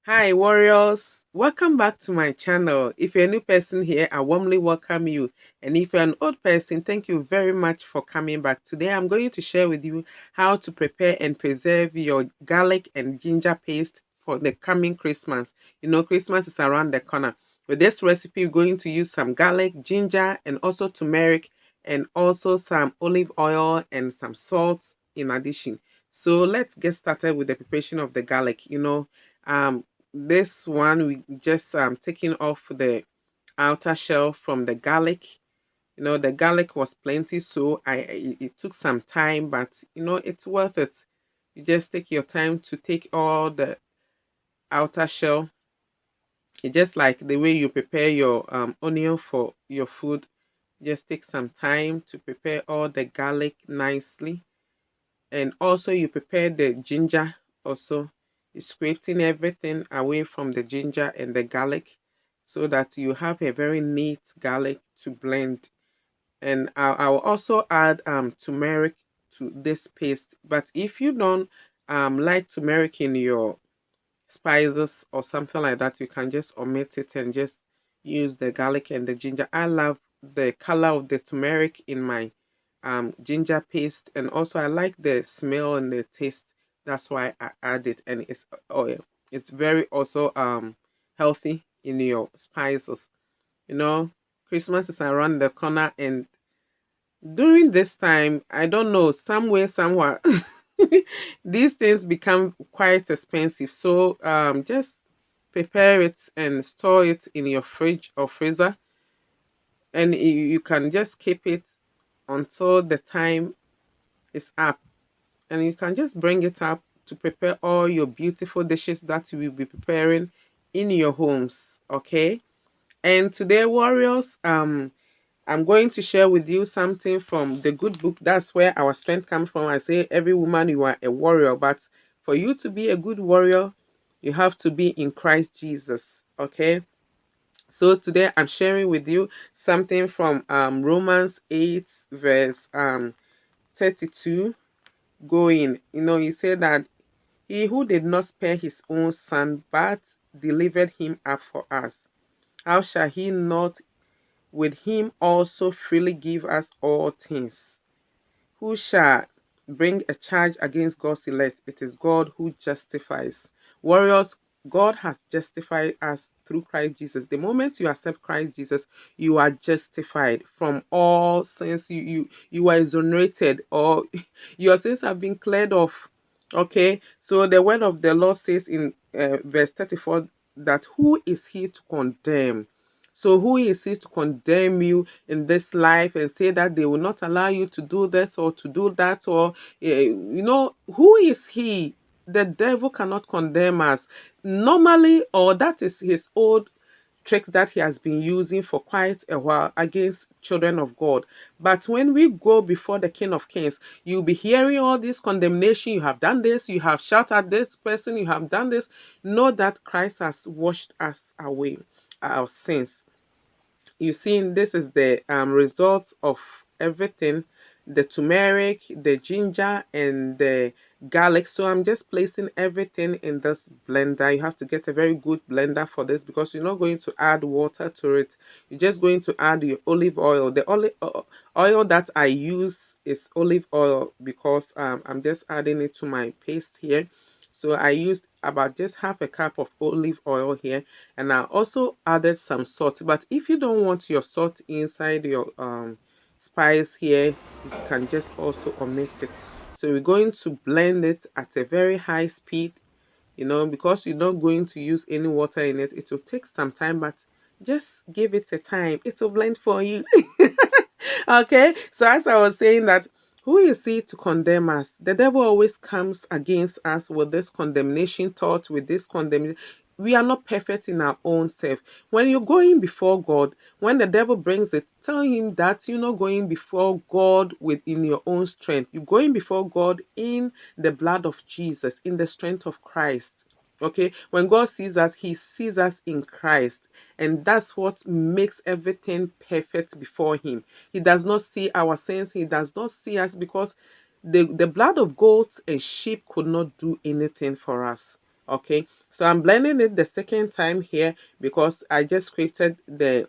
Hi, warriors. Welcome back to my channel. If you're a new person here, I warmly welcome you. And if you're an old person, thank you very much for coming back. Today, I'm going to share with you how to prepare and preserve your garlic and ginger paste for the coming Christmas. You know, Christmas is around the corner. With this recipe, we're going to use some garlic, ginger, and also turmeric, and also some olive oil and some salt in addition. So let's get started with the preparation of the garlic. Um this one we just taking off the outer shell from the garlic. The garlic was plenty, so it took some time, but it's worth it. You just take your time to take all the outer shell. It's just like the way you prepare your onion for your food. Just take some time to prepare all the garlic nicely, and also you prepare the ginger. Also, you scraping everything away from the ginger and the garlic so that you have a very neat garlic to blend. And I'll also add turmeric to this paste, but if you don't like turmeric in your spices or something like that, you can just omit it and just use the garlic and the ginger. I love the color of the turmeric in my ginger paste, and also I like the smell and the taste. That's why I add it, and it's very also healthy in your spices. You know, Christmas is around the corner, and during this time, I don't know, somewhere, somewhere, these things become quite expensive. So just prepare it and store it in your fridge or freezer, and you can just keep it until the time is up, and you can just bring it up to prepare all your beautiful dishes that you will be preparing in your homes. Okay. And today, warriors, I'm going to share with you something from the good book. That's where our strength comes from. I say, every woman, you are a warrior, but for you to be a good warrior, you have to be in Christ Jesus. Okay. So today I'm sharing with you something from Romans 8, verse 32 going. He said that he who did not spare his own son, but delivered him up for us, how shall he not with him also freely give us all things? Who shall bring a charge against God's elect? It is God who justifies. Warriors, God has justified us through Christ Jesus. The moment you accept Christ Jesus, you are justified from all sins. You are exonerated, or your sins have been cleared off. Okay, so the word of the Lord says in verse 34 that who is he to condemn? So who is he to condemn you in this life and say that they will not allow you to do this or to do that? Or who is he? The devil cannot condemn us normally, or that is his old tricks that he has been using for quite a while against children of God. But when we go before the King of Kings, you'll be hearing all this condemnation. You have done this, you have shouted at this person, you have done this. Know that Christ has washed us away our sins. You see, this is the result of everything: the turmeric, the ginger, and the garlic. So I'm just placing everything in this blender. You have to get a very good blender for this, because you're not going to add water to it. You're just going to add your olive oil. The olive oil that I use is olive oil, because I'm just adding it to my paste here. So I used about just half a cup of olive oil here, and I also added some salt. But if you don't want your salt inside your spice here, you can just also omit it. So we're going to blend it at a very high speed, because you're not going to use any water in it. It will take some time, but just give it a time. It will blend for you. Okay, so as I was saying that, who is he to condemn us? The devil always comes against us with this condemnation thought, with this condemnation. We are not perfect in our own self. When you're going before God, when the devil brings it, tell him that you're not going before God within your own strength. You're going before God in the blood of Jesus, in the strength of Christ. Okay, when God sees us, he sees us in Christ, and that's what makes everything perfect before him. He does not see our sins, he does not see us, because the blood of goats and sheep could not do anything for us. Okay, So I'm blending it the second time here because I just created the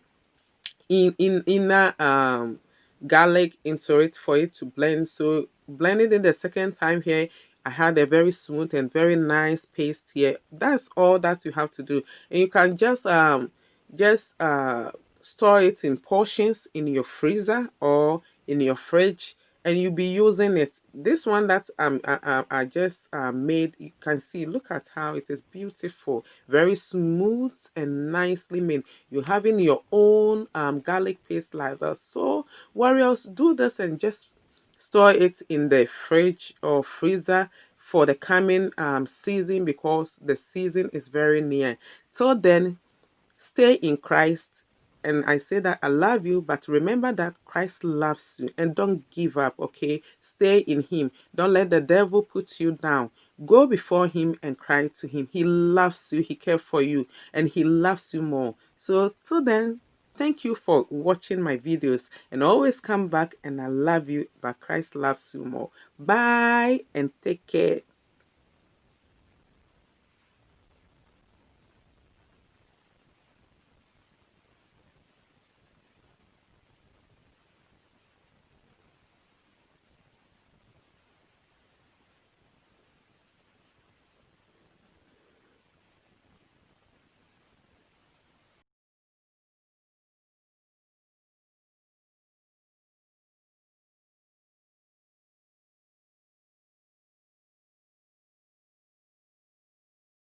inner garlic into it for it to blend. So blending it the second time here, I had a very smooth and very nice paste here. That's all that you have to do. And you can just store it in portions in your freezer or in your fridge, and you'll be using it. This one that I just made, you can see, look at how it is beautiful, very smooth and nicely made. You're having your own garlic paste like that. So warriors, do this and just store it in the fridge or freezer for the coming season, because the season is very near. Till then, stay in Christ. And I say that I love you, but remember that Christ loves you, and don't give up, okay? Stay in Him. Don't let the devil put you down. Go before Him and cry to Him. He loves you, He cares for you, and He loves you more. So, till then, thank you for watching my videos, and always come back. And I love you, but Christ loves you more. Bye and take care.